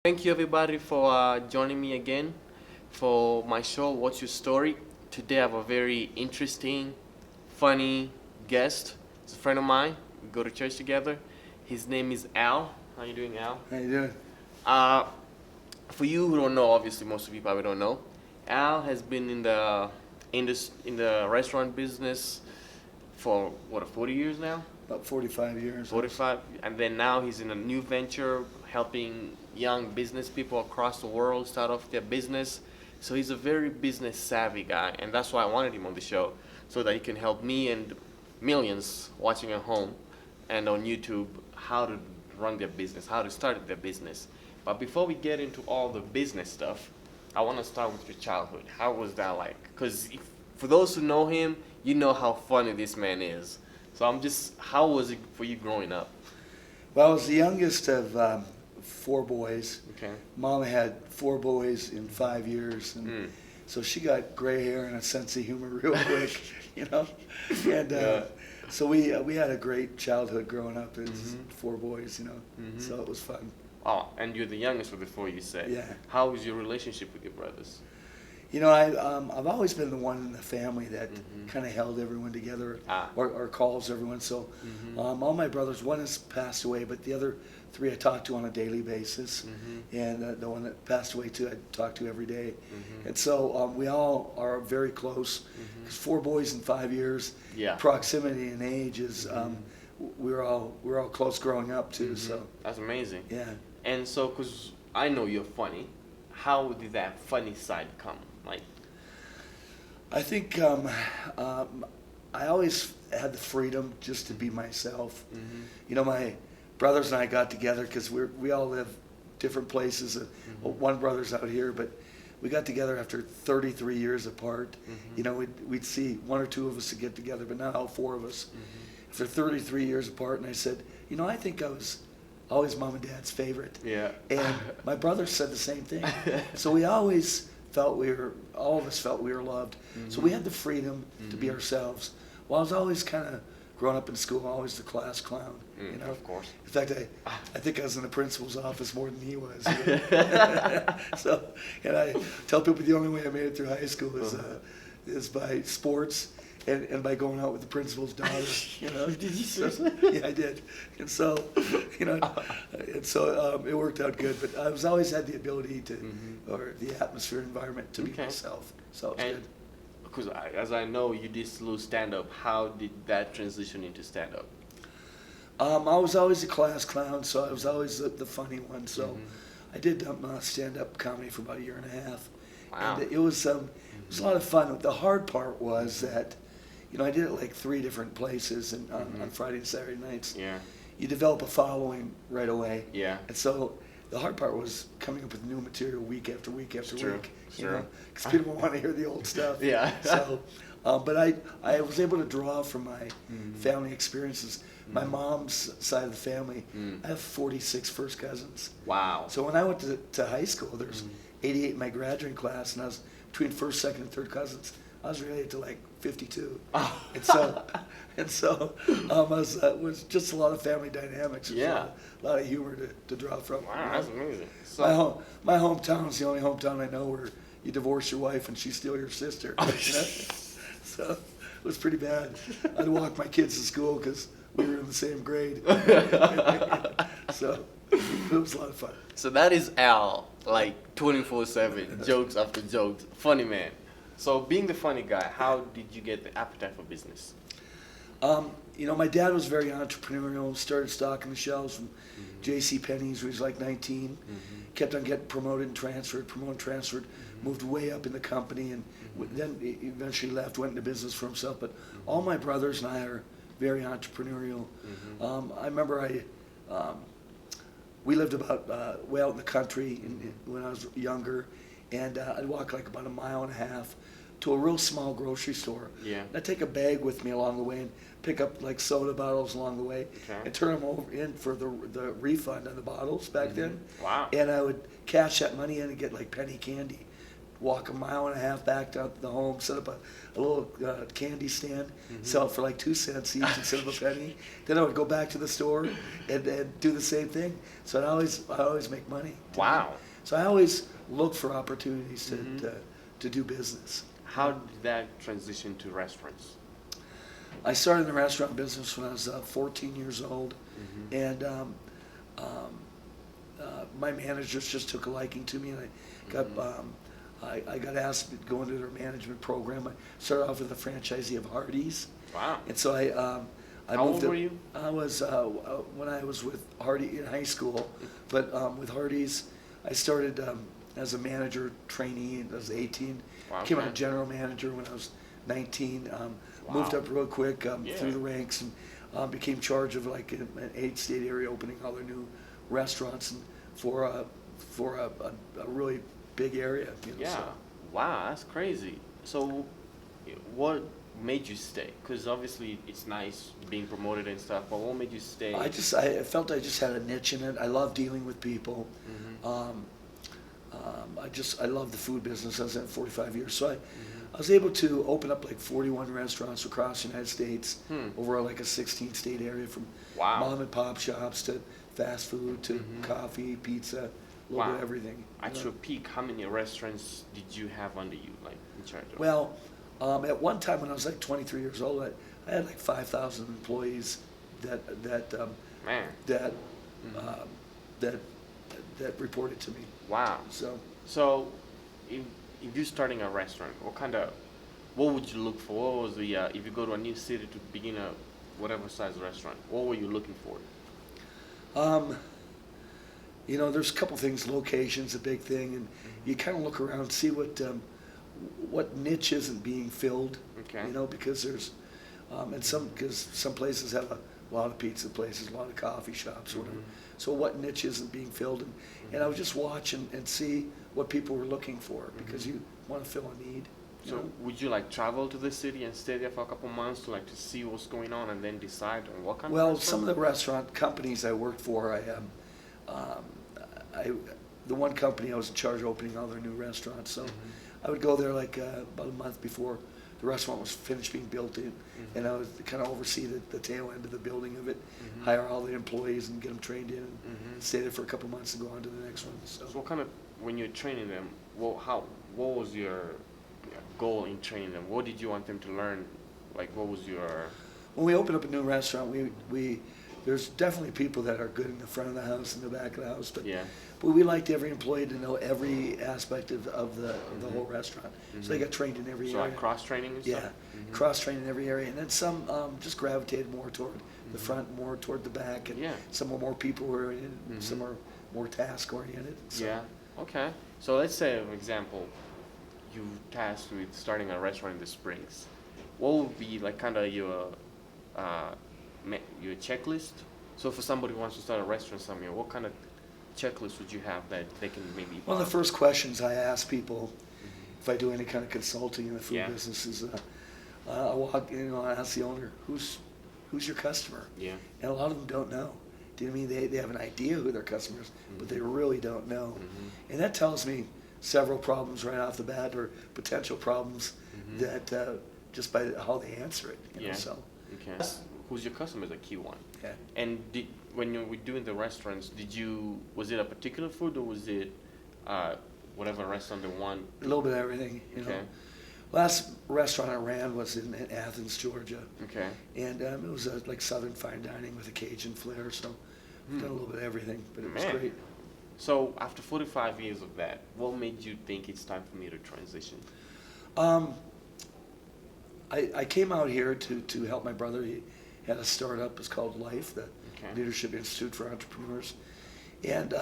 Thank you everybody for joining me again for my show, What's Your Story? Today I have a very interesting, funny guest. It's a friend of mine. We go to church together. His name is Al. How you doing, Al? How you doing? Uh, for you who don't know, obviously most of you probably don't know, Al has been in the restaurant business for what 40 years now. About 45 years. 45, and then now he's in a new venture helping young business people across the world start off their business. So he's a very business savvy guy, and that's why I wanted him on the show, so that he can help me and millions watching at home and on YouTube how to run their business, how to start their business. But before we get into all the business stuff, I want to start with your childhood. How was that like? Because for those who know him, you know how funny this man is. So how was it for you growing up? Well, I was the youngest of four boys. Okay. Mom had four boys in 5 years, and so she got gray hair and a sense of humor real quick, you know. And Yeah. so we had a great childhood growing up. It's four boys, you know. So it was fun. Oh, and you're the youngest of the four, you said. Yeah. How was your relationship with your brothers? You know, I've always been the one in the family that kind of held everyone together, or calls everyone. So all my brothers, one has passed away, but the other three I talk to on a daily basis, and the one that passed away too, I talk to every day. And so we all are very close. 'Cause four boys in 5 years, Yeah. proximity in age is we're all close growing up too. So That's amazing. yeah. And so, because I know you're funny, how did that funny side come? Like, I think I always had the freedom just to be myself. You know, my brothers and I got together because we all live different places. Well, one brother's out here, but we got together after 33 years apart. You know, we'd see one or two of us to get together, but now all four of us. After 33 years apart, and I said, you know, I think I was always mom and dad's favorite. yeah. And my brother said the same thing. So we always felt all of us felt we were loved. So we had the freedom to be ourselves. Well, I was always kind of growing up in school, always the class clown. You know, Of course. in fact, I think I was in the principal's office more than he was. You know? So, and I tell people the only way I made it through high school is by sports. And by going out with the principal's daughter, you know. Did you So, seriously? yeah, I did. And so, you know, it worked out good. But I was always had the ability to, or the atmosphere, environment to be Okay. myself. So it was And good. because as I know, you did little stand-up. How did that transition into stand-up? I was always a class clown, so I was always the funny one. So I did stand-up comedy for about a year and a half. Wow. And it was a lot of fun. The hard part was that, you know, I did it like 3 different places and on Friday and Saturday nights. Yeah. You develop a following right away. Yeah. And so the hard part was coming up with new material week after week after True. week. It's You true. know, because people want to hear the old stuff. Yeah. So, but I was able to draw from my family experiences. My mom's side of the family, I have 46 first cousins. Wow. So when I went to high school, there's 88 in my graduating class, and I was between first, second, and third cousins. I was related to like 52, and so it was just a lot of family dynamics. It was Yeah. a lot of humor to draw from. Wow, that's amazing. So, My hometown is the only hometown I know where you divorce your wife and she's still your sister. You know? So it was pretty bad. I'd walk my kids to school because we were in the same grade. So it was a lot of fun. so that is Al, like 24/7, jokes after jokes, funny man. So being the funny guy, how did you get the appetite for business? You know, my dad was very entrepreneurial, started stocking the shelves from J.C. Penney's when he was like 19, kept on getting promoted and transferred, moved way up in the company, and then he eventually left, went into business for himself. But all my brothers and I are very entrepreneurial. I remember we lived about way out in the country when I was younger, and I'd walk like about 1.5 miles to a real small grocery store. Yeah. And I'd take a bag with me along the way and pick up like soda bottles along the way Okay. and turn them over in for the refund on the bottles back then. Wow. And I would cash that money in and get like penny candy. walk a mile and a half back down to the home, set up a little candy stand, sell it for like 2 cents each instead of a penny. Then I would go back to the store and do the same thing. So I always make money. Wow. So I always look for opportunities to do business. How did that transition to restaurants? I started in the restaurant business when I was 14 years old, and my managers just took a liking to me, and I got asked to go into their management program. I started off with a franchisee of Hardee's. Wow. And so I How moved old were you? I was when I was with Hardee's in high school, but with Hardee's I started as a manager trainee. I was 18. Wow, Became okay. a general manager when I was 19. Wow. Moved up real quick Yeah. through the ranks and became charge of like an 8-state area, opening all their new restaurants and for a really big area. You know, Yeah. so. Wow, that's crazy. So, what made you stay? Because obviously it's nice being promoted and stuff, but what made you stay? I felt I just had a niche in it. I love dealing with people. I love the food business. I was in it 45 years, so I was able to open up like 41 restaurants across the United States over like a 16-state area, from Wow. mom and pop shops to fast food to coffee, pizza, a little bit of everything. At your peak, how many restaurants did you have under you, like in charge of? Well, at one time when I was like 23 years old, I had like 5,000 employees that Man. that reported to me. Wow. So If you're starting a restaurant, what would you look for? What was the if you go to a new city to begin a whatever size restaurant, what were you looking for? There's a couple things. Location's a big thing, and you kind of look around, see what niche isn't being filled. Okay. Because there's because some places have a lot of pizza places, a lot of coffee shops, or whatever. So what niche isn't being filled, and I would just watch and see what people were looking for, because you want to fill a need. So would you like travel to the city and stay there for a couple months to see what's going on and then decide on what kind of Well, restaurant? some of the restaurant companies I worked for, the one company I was in charge of opening all their new restaurants. So I would go there like about a month before the restaurant was finished being built in, and I would kind of oversee the tail end of the building of it, hire all the employees and get them trained in, and stay there for a couple months and go on to the next one. So what kind of, when you're training them, what was your goal in training them? What did you want them to learn? Like, what was your... When we open up a new restaurant, there's definitely people that are good in the front of the house and the back of the house, but we liked every employee to know every aspect of the whole restaurant. So they got trained in every area. So like cross-training and stuff? Yeah, cross-trained in every area. And then some just gravitated more toward the front, more toward the back, and some are more people-oriented, some are more task-oriented. So. Yeah, okay. So let's say, for example, you tasked with starting a restaurant in the Springs. What would be like kind of your checklist? So for somebody who wants to start a restaurant somewhere, what kind of checklist would you have that they can maybe... One of the first questions I ask people if I do any kind of consulting in the food business is, I walk in, I ask the owner, who's your customer? Yeah. And a lot of them don't know. Do you know what I mean? They have an idea who their customer is, but they really don't know. And that tells me several problems right off the bat, or potential problems that just by how they answer it. You know, so. Okay. Who's your customer is a key one. Yeah. And when you were doing the restaurants, was it a particular food, or was it whatever restaurant they want? A little bit of everything. You know. Last restaurant I ran was in Athens, Georgia. Okay. And it was like Southern fine dining with a Cajun flair, so I've done a little bit of everything, but it was great. So after 45 years of that, what made you think it's time for me to transition? I came out here to help my brother. He had a startup. It's called Life, the Leadership Institute for Entrepreneurs. And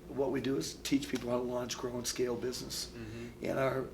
what we do is teach people how to launch, grow, and scale business. And our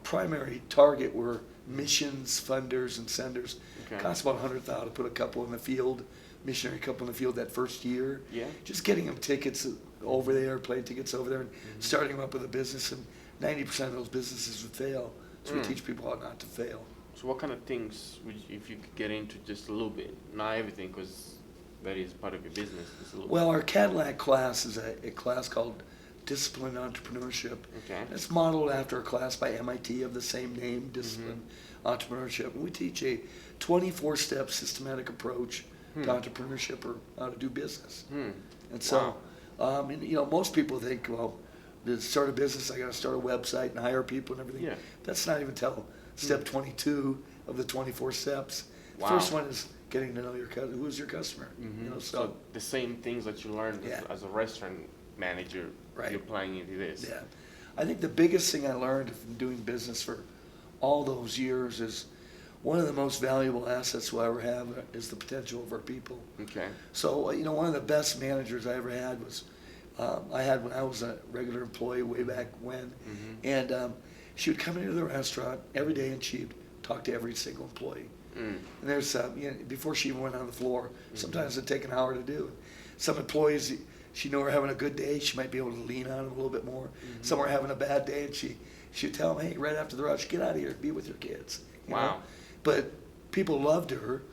primary target were missions, funders, and senders. Costs about $100,000 to put a couple in the field, missionary couple in the field that first year. Yeah. Just getting them tickets over there, plane tickets over there, and starting them up with a business. And 90% of those businesses would fail. So we teach people how not to fail. So what kind of things would if you could get into just a little bit? Not everything, because that is part of your business. Well, our Cadillac class is a class called Disciplined Entrepreneurship. Okay. It's modeled after a class by MIT of the same name, Disciplined Entrepreneurship. And we teach a 24-step systematic approach to entrepreneurship or how to do business. And so, and, you know, most people think, well, to start a business, I got to start a website and hire people and everything. Yeah. That's not even till step 22 of the 24 steps. The Wow. first one is getting to know your who's your customer. You know, So the same things that you learned Yeah. as a restaurant manager, Right. you're applying into this. Yeah. I think the biggest thing I learned from doing business for all those years is one of the most valuable assets we'll ever have is the potential of our people. Okay. So, you know, one of the best managers I ever had was, I had when I was a regular employee way back when. And she would come into the restaurant every day and she'd talk to every single employee. And there's, you know, before she even went on the floor, sometimes it'd take an hour to do it. Some employees, she knew were having a good day, she might be able to lean on them a little bit more. Some were having a bad day, and she'd tell them, hey, right after the rush, get out of here, be with your kids. You know? But people loved her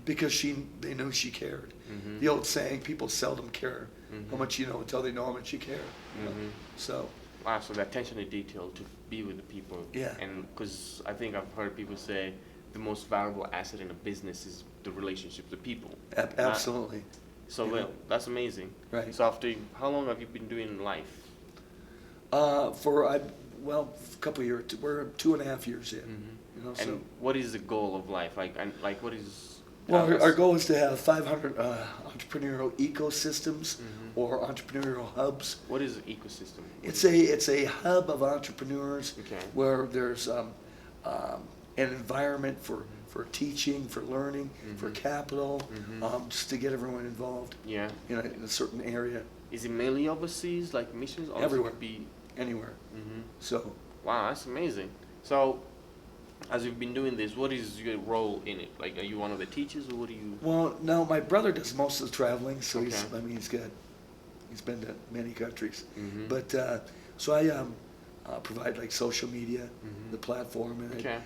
because they knew she cared. The old saying, people seldom care how much you know until they know how much you care. You know? So. Wow, so the attention to detail to be with the people. Yeah. And because I think I've heard people say the most valuable asset in a business is the relationship, the people. Absolutely. So, Yeah. well, that's amazing. Right. So how long have you been doing life? A couple of years. We're 2.5 years in. You know, And so. what is the goal of life? Like what is... Well, our goal is to have 500 entrepreneurial ecosystems or entrepreneurial hubs. What is an ecosystem? It's a hub of entrepreneurs Okay. where there's an environment for teaching, for learning, for capital, just to get everyone involved. Yeah. In a certain area. Is it mainly overseas, like missions? Or Everywhere. could be... Anywhere. So. Wow, that's amazing. So, as you've been doing this, what is your role in it? Like, are you one of the teachers, or what do you... Well, no, my brother does most of the traveling, so Okay. he's been to many countries. But, so I provide like social media, the platform, and Okay.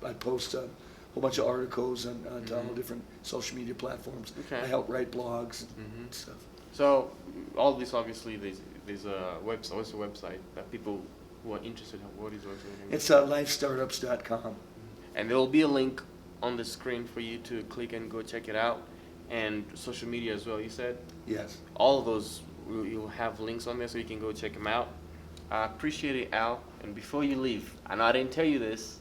I post a whole bunch of articles on all different social media platforms. Okay. I help write blogs and stuff. So, all this, obviously, there's a website. What's the website that people who are interested in? What is the website? It's lifestartups.com. And there will be a link on the screen for you to click and go check it out. And social media as well, you said? Yes. All of those, you'll have links on there so you can go check them out. I appreciate it, Al. And before you leave, I know I didn't tell you this,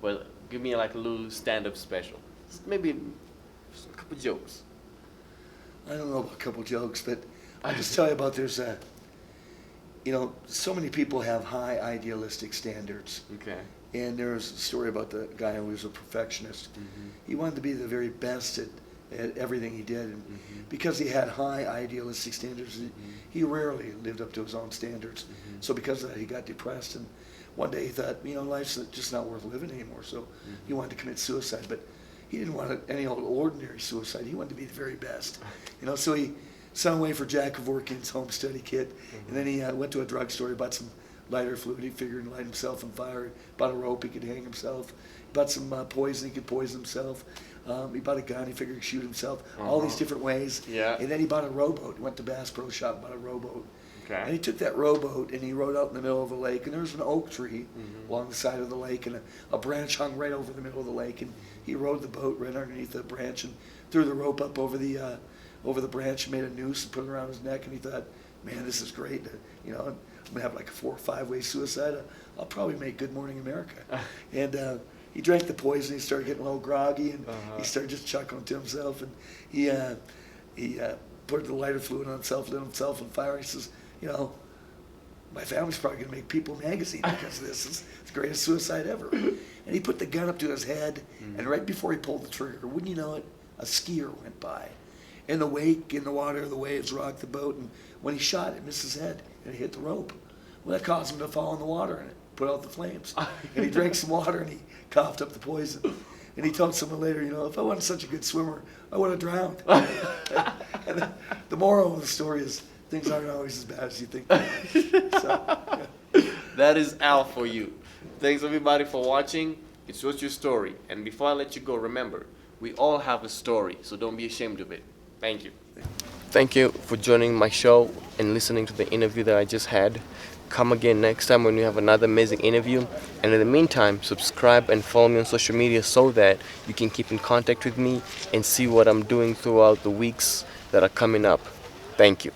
but give me like a little stand-up special. Maybe a couple jokes. I don't know about a couple jokes, but I'll just tell you about so many people have high idealistic standards. Okay. And there's a story about the guy who was a perfectionist. He wanted to be the very best at everything he did. And because he had high idealistic standards, he rarely lived up to his own standards. So because of that, he got depressed. And one day he thought, life's just not worth living anymore. So he wanted to commit suicide. But he didn't want any old ordinary suicide. He wanted to be the very best. So he sent away for Jack Kevorkian's home study kit. And then he went to a drugstore, bought some lighter fluid. He figured he'd light himself on fire. He bought a rope, he could hang himself. He bought some poison, he could poison himself. He bought a gun, he figured he could shoot himself. All these different ways. Yeah. And then he bought a rowboat. He went to Bass Pro Shop and bought a rowboat. Okay. And he took that rowboat and he rowed out in the middle of a lake. And there was an oak tree along the side of the lake, and a branch hung right over the middle of the lake. And he rowed the boat right underneath the branch and threw the rope up over the branch and made a noose and put it around his neck. And he thought, man, this is great. I'm going to have like a 4 or 5 way suicide. I'll probably make Good Morning America. And he drank the poison. He started getting a little groggy, and he started just chuckling to himself. And he put the lighter fluid on himself, lit himself on fire. He says, my family's probably going to make People magazine because of this. It's the greatest suicide ever. And he put the gun up to his head, and right before he pulled the trigger, wouldn't you know it, a skier went by. In the wake, in the water, the waves rocked the boat, and when he shot, it missed his head, and it hit the rope. Well, that caused him to fall in the water, and it put out the flames. And he drank some water, and he coughed up the poison. And he told someone later, if I wasn't such a good swimmer, I would have drowned. And the moral of the story is things aren't always as bad as you think. So, yeah. That is Al for you. Thanks everybody for watching. It's What's Your Story. And before I let you go, remember, we all have a story, so don't be ashamed of it. Thank you. Thank you for joining my show and listening to the interview that I just had. Come again next time when we have another amazing interview. And in the meantime, subscribe and follow me on social media so that you can keep in contact with me and see what I'm doing throughout the weeks that are coming up. Thank you.